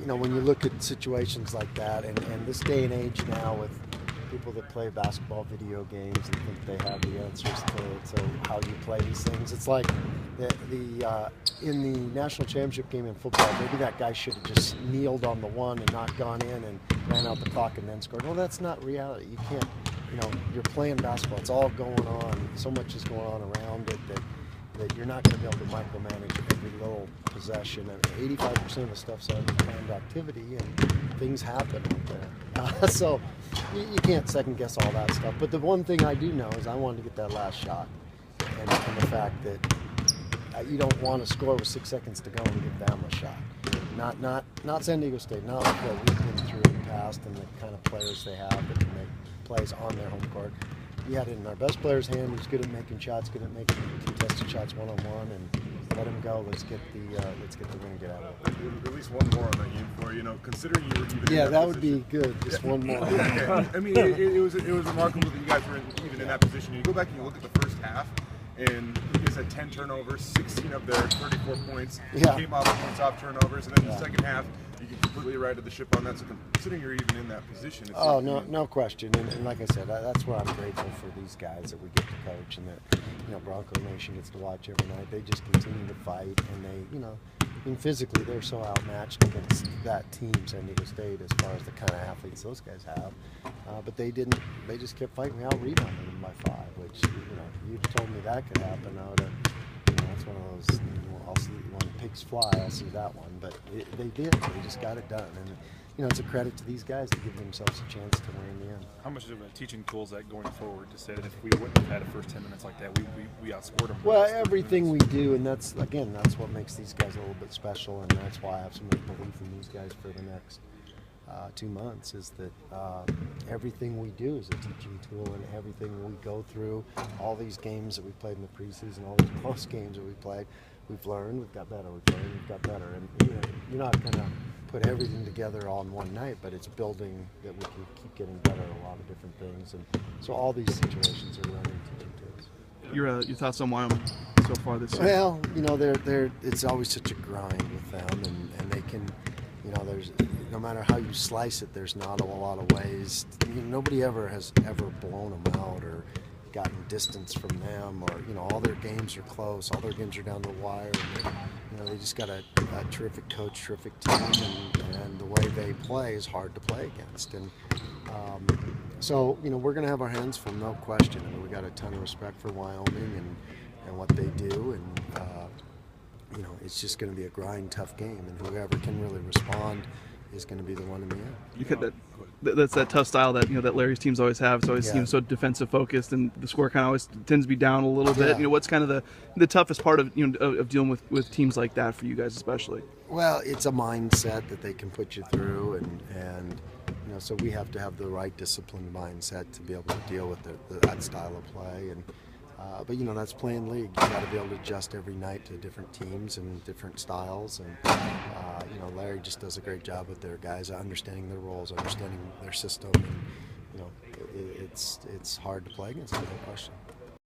when you look at situations like that, and this day and age now with people that play basketball video games and think they have the answers to how you play these things, it's like in the national championship game in football, maybe that guy should have just kneeled on the one and not gone in and ran out the clock and then scored. Well, that's not reality. You can't, you're playing basketball. It's all going on. So much is going on around it that you're not going to be able to micromanage every little possession. I mean, 85% of the stuff's unplanned activity, and things happen out there. So you can't second guess all that stuff. But the one thing I do know is I wanted to get that last shot, and the fact that you don't want to score with 6 seconds to go and give them a shot. Not San Diego State, not like what we've been through in the past and the kind of players they have that can make plays on their home court. We had it in our best player's hand. He's good at making shots, good at making contested shots one-on-one, and let him go. Let's get the win and get out of it. At least one more on that game for you. Considering you were even yeah, in that would be good. Just one more. I mean, it was remarkable that you guys were even in that position. You go back and you look at the first half, and you guys had 10 turnovers, 16 of their 34 points came off points off turnovers, and then the second half you can completely righted the ship on that. So considering you're even in that position, no question. And like I said, that's where I'm grateful for these guys that we get to coach, and that Bronco Nation gets to watch every night. They just continue to fight, and they I mean, physically they're so outmatched against that team, San Diego State, as far as the kind of athletes those guys have. But they didn't. They just kept fighting. We out-rebounded them by 5, which you told me that could happen. I would have. That's one of those. I'll see when pigs fly. I'll see that one. But they did. They just got it done, and it's a credit to these guys to give themselves a chance to win in the end. How much of a teaching tool is that going forward to say that if we wouldn't have had the first 10 minutes like that, we outscored them? Well, everything we do, and that's what makes these guys a little bit special, and that's why I have so much belief in these guys for the next 2 months, is that everything we do is a teaching tool, and everything we go through, all these games that we played in the preseason, all these close games that we played, we've learned, we've got better, we've got better, and you're not going to put everything together all in one night, but it's building that we can keep getting better at a lot of different things, and so all these situations are learning teaching tools. Your thoughts on Wyoming so far this year? Well, they're it's always such a grind with them, and they can, there's no matter how you slice it, there's not a lot of ways. Nobody has ever blown them out or gotten distance from them, or all their games are close, all their games are down to the wire, and they just got a terrific coach, terrific team, and the way they play is hard to play against, and so we're going to have our hands full, no question. I mean, we got a ton of respect for Wyoming and what they do, and it's just going to be a grind, tough game, and whoever can really respond is going to be the one in the end. You could that's that tough style that that Larry's teams always have. It's always so defensive focused, and the score kind of always tends to be down a little bit. What's kind of the toughest part of of dealing with teams like that for you guys especially? Well, it's a mindset that they can put you through, and so we have to have the right disciplined mindset to be able to deal with that style of play, and but that's playing league. You got to be able to adjust every night to different teams and different styles, and Larry just does a great job with their guys, understanding their roles, understanding their system, and it's hard to play against them, no question.